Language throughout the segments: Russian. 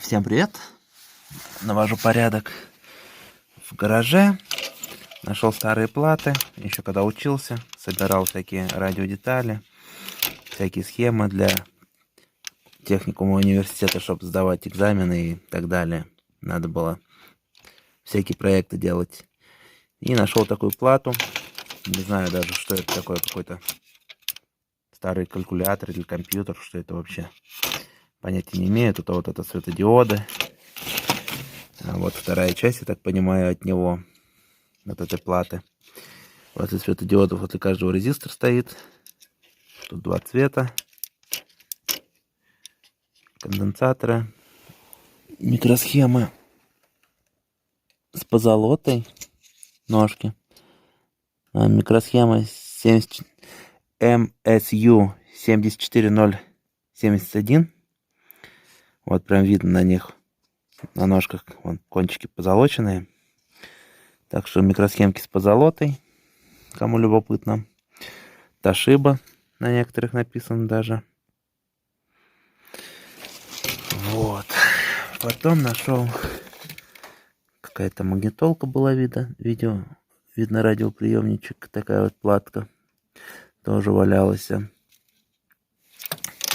Всем привет! Навожу порядок в гараже. Нашел старые платы. Еще когда учился, собирал всякие радиодетали, всякие схемы для техникума университета, чтобы сдавать экзамены и так далее. Надо было всякие проекты делать. И нашел такую плату. Не знаю даже, что это такое, какой-то старый калькулятор или компьютер, что это вообще. Понятия не имею. Тут вот это светодиоды. А вот вторая часть, я так понимаю, от него, от этой платы. Вот из светодиодов возле каждого резистор стоит. Тут два цвета. Конденсаторы. Микросхемы с позолотой. Ножки. Микросхема 70, MSU 740071. Вот прям видно на них, на ножках, вон, кончики позолоченные. Так что микросхемки с позолотой, кому любопытно. Toshiba на некоторых написано даже. Вот. Потом нашел, какая-то магнитолка была, видно радиоприемничек, такая вот платка тоже валялась.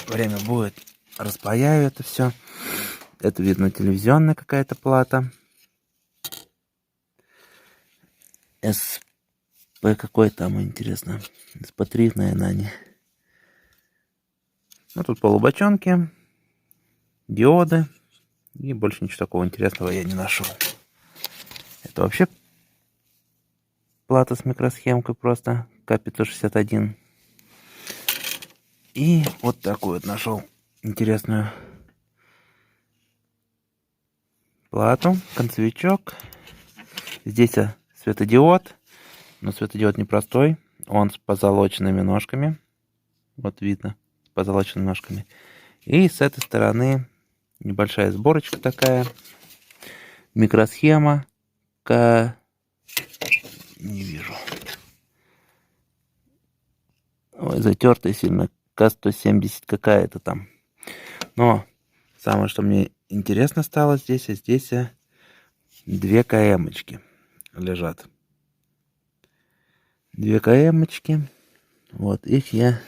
Время будет, распаяю это все. Это, видно, телевизионная какая-то плата. СП какой там, интересно. СП3, наверное, они. Ну, тут полубочонки, диоды. И больше ничего такого интересного я не нашел. Это вообще плата с микросхемкой просто. К561. И вот такую вот нашел интересную плату. Концевичок. Здесь светодиод. Но светодиод непростой. Он с позолоченными ножками. Вот видно. С позолоченными ножками. И с этой стороны небольшая сборочка такая. Микросхема. Не вижу. Ой, затертая сильно. К170 какая-то там. Но самое, что мне интересно стало здесь, две КМ-очки лежат. Две КМ-очки. Вот, их я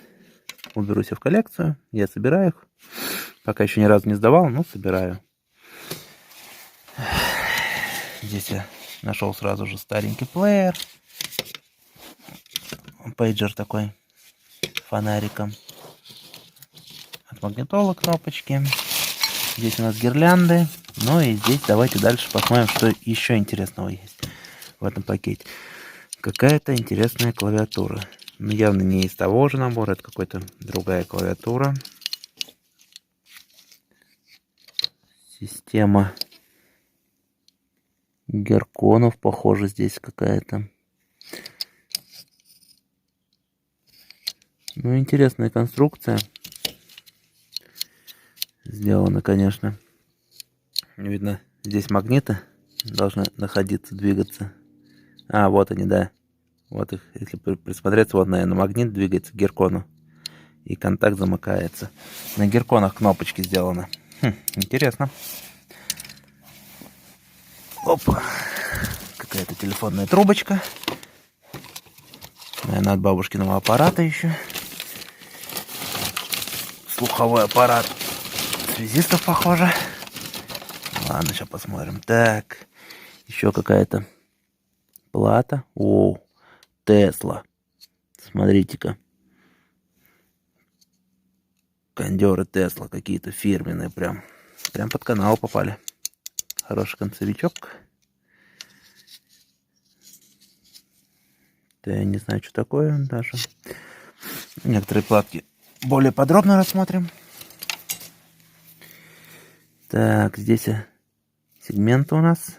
уберу себе в коллекцию. Я собираю их. Пока еще ни разу не сдавал, но собираю. Здесь я нашел сразу же старенький плеер. Пейджер такой. С фонариком. От магнитолы кнопочки. Здесь у нас гирлянды. Ну и здесь давайте дальше посмотрим, что еще интересного есть в этом пакете. Какая-то интересная клавиатура. Ну, явно не из того же набора, это какая-то другая клавиатура. Система Герконов, похоже, здесь какая-то. Ну, интересная конструкция. Сделано, конечно. Видно, здесь магниты должны находиться, двигаться. А, вот они, да. Вот их, если присмотреться, вот, наверное, магнит двигается к геркону. И контакт замыкается. На герконах кнопочки сделаны. Интересно. Опа. Какая-то телефонная трубочка. Наверное, от бабушкиного аппарата еще. Слуховой аппарат связистов, похоже. Ладно, сейчас посмотрим. Так. Еще какая-то плата. О, Тесла. Смотрите-ка. Кондеры Тесла какие-то фирменные прям. Прям под канал попали. Хороший концевичок. Да, я не знаю, что такое даже. Некоторые платки более подробно рассмотрим. Так, здесь сегменты у нас.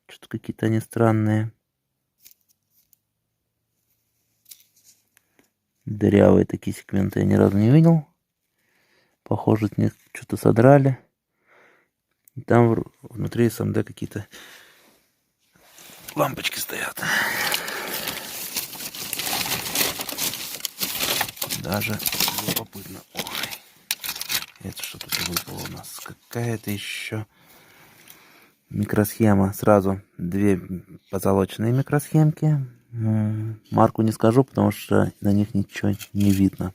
Что-то какие-то они странные. Дырявые такие сегменты я ни разу не видел. Похоже, с них что-то содрали. И там внутри СМД какие-то лампочки стоят. Даже любопытно. Ой. Это что тут выпало у нас? Какая-то еще микросхема. Сразу две позолоченные микросхемки. Марку не скажу, потому что на них ничего не видно.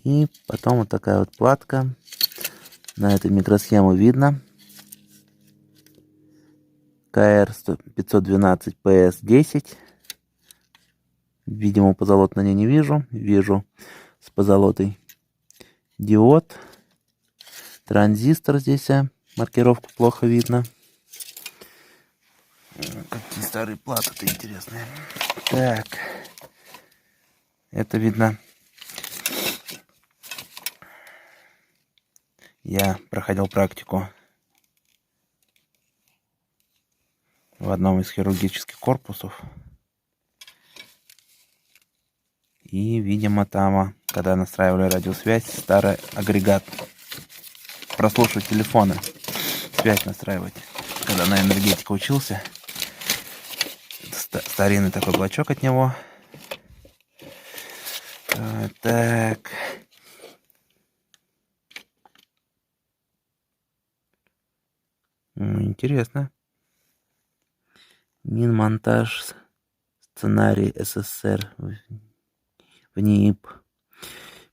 И потом вот такая вот платка. На этой микросхему видно. КР 512 PS10. Видимо, позолот на ней не вижу. Вижу с позолотой диод. Транзистор здесь. Маркировку плохо видно. Какие старые платы-то интересные. Так. Это видно. Я проходил практику в одном из хирургических корпусов. И, видимо, там, когда настраивали радиосвязь, старый агрегат. Прослушивать телефоны. Связь настраивать. Когда на энергетику учился. Старинный такой блочок от него. Так. Интересно. Минмонтаж. Сценарий СССР. В НИИП.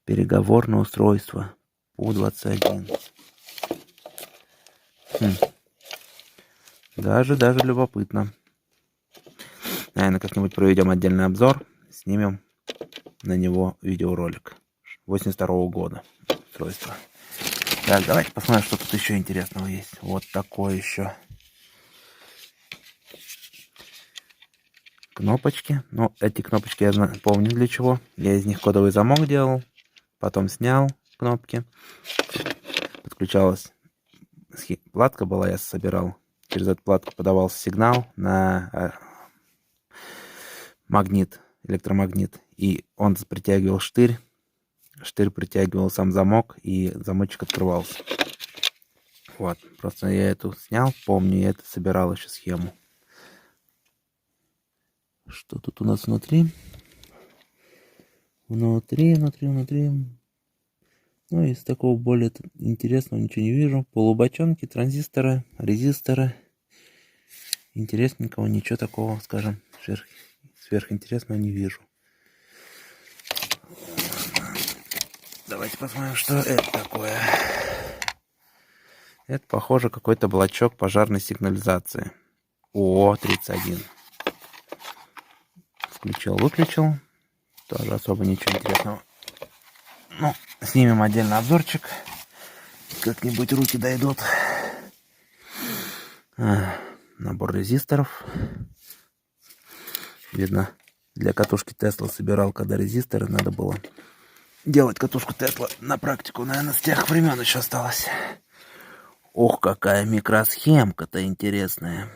Переговорное устройство. ПУ-21. Даже любопытно. Наверное, как-нибудь проведем отдельный обзор. Снимем на него видеоролик. 82-го года устройство. Так, давайте посмотрим, что тут еще интересного есть. Вот такое еще. Кнопочки. Ну, эти кнопочки я помню для чего. Я из них кодовый замок делал. Потом снял кнопки. Подключалась платка была, я собирал. Через эту платку подавался сигнал на магнит, электромагнит. И он притягивал штырь. Штырь притягивал сам замок, и замочек открывался. Вот, просто я эту снял, помню, я это собирал еще схему. Что тут у нас внутри? Внутри. Ну, из такого более интересного ничего не вижу. Полубочонки, транзисторы, резисторы. Интересненького, ничего такого, скажем, сверхинтересного не вижу. Давайте посмотрим, что это такое. Это, похоже, какой-то блочок пожарной сигнализации. ООО-31. Включил-выключил. Тоже особо ничего интересного. Ну, снимем отдельно обзорчик. Как-нибудь руки дойдут. Набор резисторов. Видно, для катушки Тесла собирал, когда резисторы надо было делать катушку Тесла на практику. Наверное, с тех времен еще осталось. Ох, какая микросхемка-то интересная.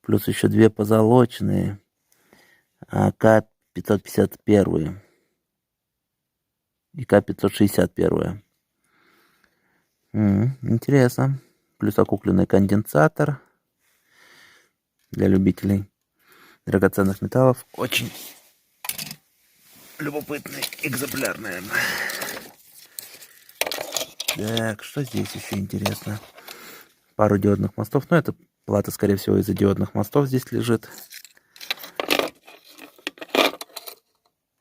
Плюс еще две позолоченные. АК-551 и К-561. Интересно. Плюс окупленный конденсатор. Для любителей драгоценных металлов. Очень любопытный экземпляр, наверное. Так, что здесь еще интересно? Пару диодных мостов. Ну, это плата, скорее всего, из-за диодных мостов здесь лежит.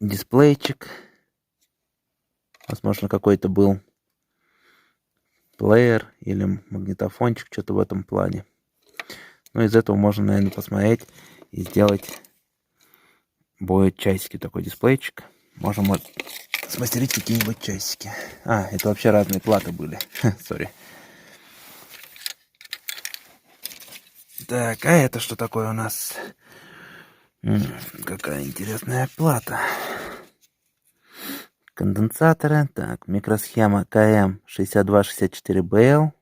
Дисплейчик. Возможно, какой-то был плеер или магнитофончик, что-то в этом плане. Ну, из этого можно, наверное, посмотреть и сделать будет часики, такой дисплейчик. Можем смастерить какие-нибудь часики. Это вообще разные платы были. Сори. Так, а это что такое у нас? Какая интересная плата. Конденсаторы. Так, микросхема КМ6264BL.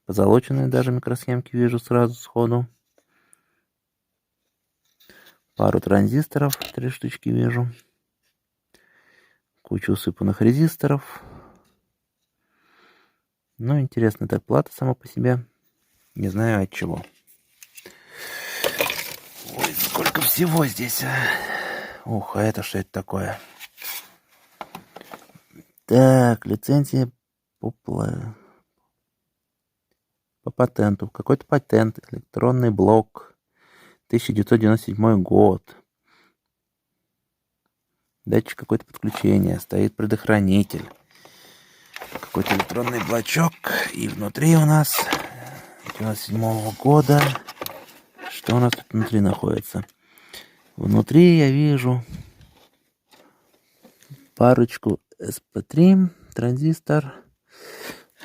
Позолоченные даже микросхемки вижу сразу сходу. Пару транзисторов, 3 штучки вижу. Кучу усыпанных резисторов. Ну, интересная так плата сама по себе. Не знаю от чего. Ой, сколько всего здесь. Ух, а это что это такое? Так, лицензия по патенту. Какой-то патент. Электронный блок. 1997 год. Датчик какое-то подключение. Стоит предохранитель. Какой-то электронный блочок. И внутри у нас 97 года. Что у нас тут внутри находится? Внутри я вижу парочку SP3, транзистор,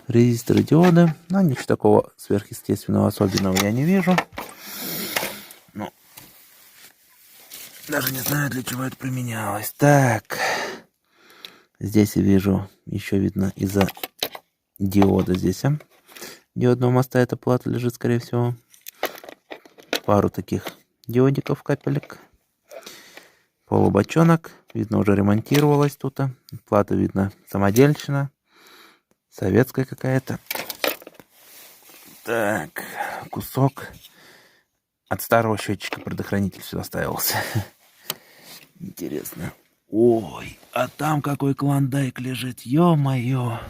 резисторы, диоды. Но ничего такого сверхъестественного, особенного я не вижу. Ну, даже не знаю, для чего это применялось. Так, здесь я вижу, еще видно из-за диода здесь. Диодного моста эта плата лежит, скорее всего. Пару таких диодиков, капелек. Полубочонок. Видно, уже ремонтировалась тут. Плата, видно, самодельщина. Советская какая-то. Так, кусок. От старого счетчика предохранитель все оставился. Интересно. Ой, а там какой клондайк лежит. Ё-моё.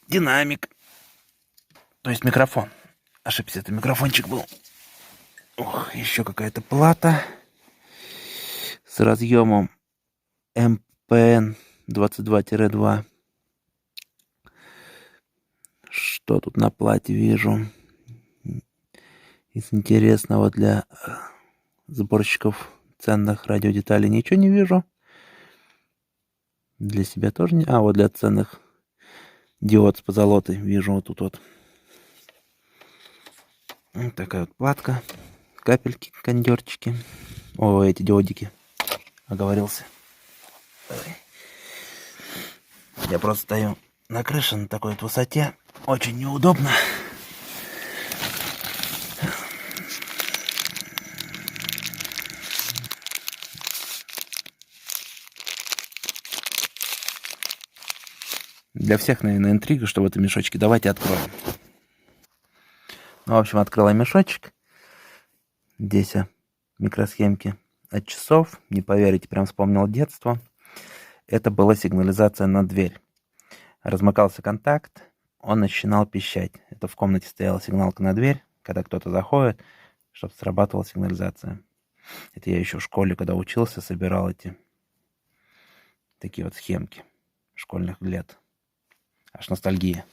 Динамик. То есть микрофон. Ошибся, это микрофончик был. Ох, еще какая-то плата. С разъемом MPN 22-2. Что тут на плате вижу? Из интересного для сборщиков ценных радиодеталей ничего не вижу. Для себя тоже не... А, вот для ценных диод с позолотой вижу вот тут вот. Вот такая вот платка. Капельки, кондерчики. О, эти диодики. Оговорился. Я просто стою на крыше на такой вот высоте. Очень неудобно. Для всех, наверное, интрига, что в этом мешочке. Давайте откроем. Ну, в общем, открыла мешочек. Здесь микросхемки от часов. Не поверите, прям вспомнил детство. Это была сигнализация на дверь. Размыкался контакт, он начинал пищать. Это в комнате стояла сигналка на дверь, когда кто-то заходит, чтобы срабатывала сигнализация. Это я еще в школе, когда учился, собирал эти такие вот схемки школьных лет. Аж ностальгия.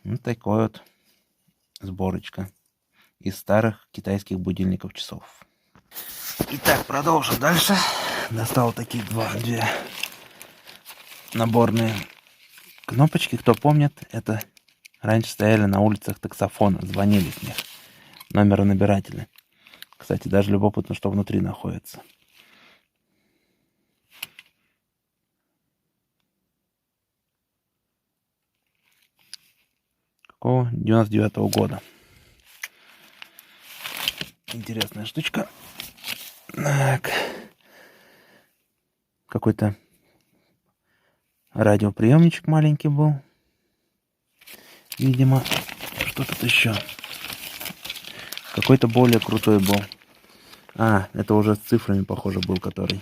Вот такой вот сборочка из старых китайских будильников часов. Итак, продолжим дальше. Достал такие две наборные кнопочки. Кто помнит, это раньше стояли на улицах таксофона, звонили с них. Номеронабиратели. Кстати, даже любопытно, что внутри находится. Какого? 99-го года. Интересная штучка. Так. Какой-то радиоприемничек маленький был. Видимо, что тут еще? Какой-то более крутой был. А, это уже с цифрами, похоже, был, который.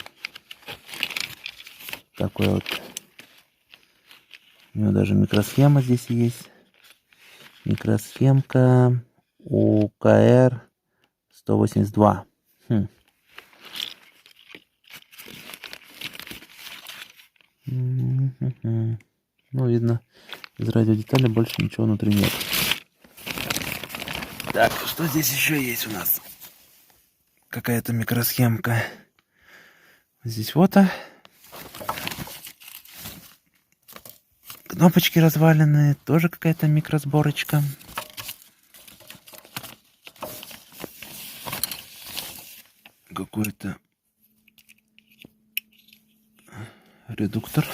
Такой вот. У него даже микросхема здесь есть. Микросхемка УКР 182. Ну, видно, из радиодеталей больше ничего внутри нет. Так, что здесь еще есть у нас? Какая-то микросхемка. Здесь вот. Кнопочки разваленные. Тоже какая-то микросборочка. Какой-то редуктор.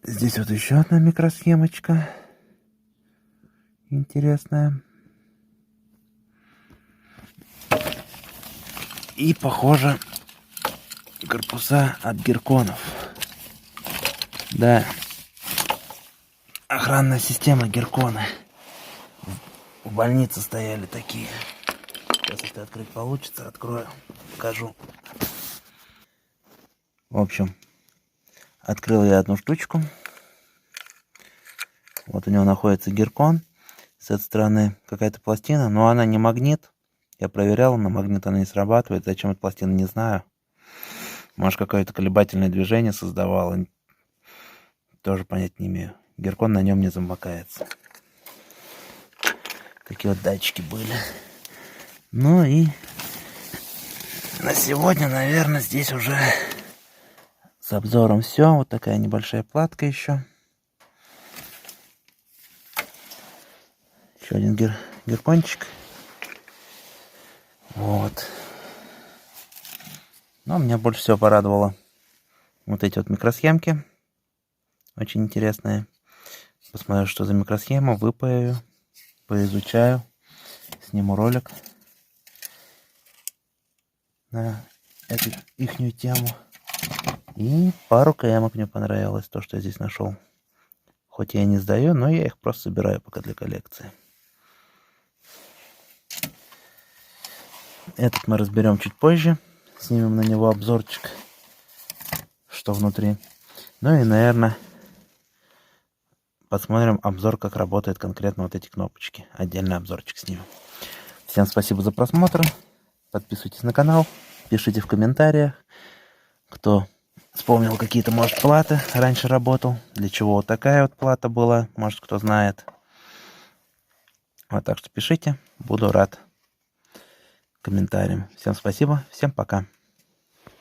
Здесь вот еще одна микросхемочка. Интересная. И, похоже, корпуса от герконов. Да. Охранная система герконы. В больнице стояли такие. Сейчас, если открыть получится, открою, покажу. В общем, открыл я одну штучку. Вот у него находится гиркон. С этой стороны какая-то пластина, но она не магнит. Я проверял, на магнит она не срабатывает. Зачем эта пластина, не знаю. Может, какое-то колебательное движение создавало. Тоже понять не имею. Гиркон на нем не замыкается. Такие вот датчики были. Ну и на сегодня, наверное, здесь уже с обзором все. Вот такая небольшая платка еще. Еще один гиркончик. Вот. Но меня больше всего порадовало вот эти вот микросхемки. Очень интересные. Посмотрю, что за микросхема, выпаю, поизучаю, сниму ролик на эту ихнюю тему. И пару КМок мне понравилось, то, что я здесь нашел. Хоть я и не сдаю, но я их просто собираю пока для коллекции. Этот мы разберем чуть позже. Снимем на него обзорчик, что внутри. Ну и, наверное, посмотрим обзор, как работают конкретно вот эти кнопочки. Отдельный обзорчик снимем. Всем спасибо за просмотр. Подписывайтесь на канал. Пишите в комментариях, кто вспомнил какие-то, может, платы раньше работал. Для чего вот такая вот плата была. Может, кто знает. Вот так что пишите. Буду рад комментариям. Всем спасибо. Всем пока.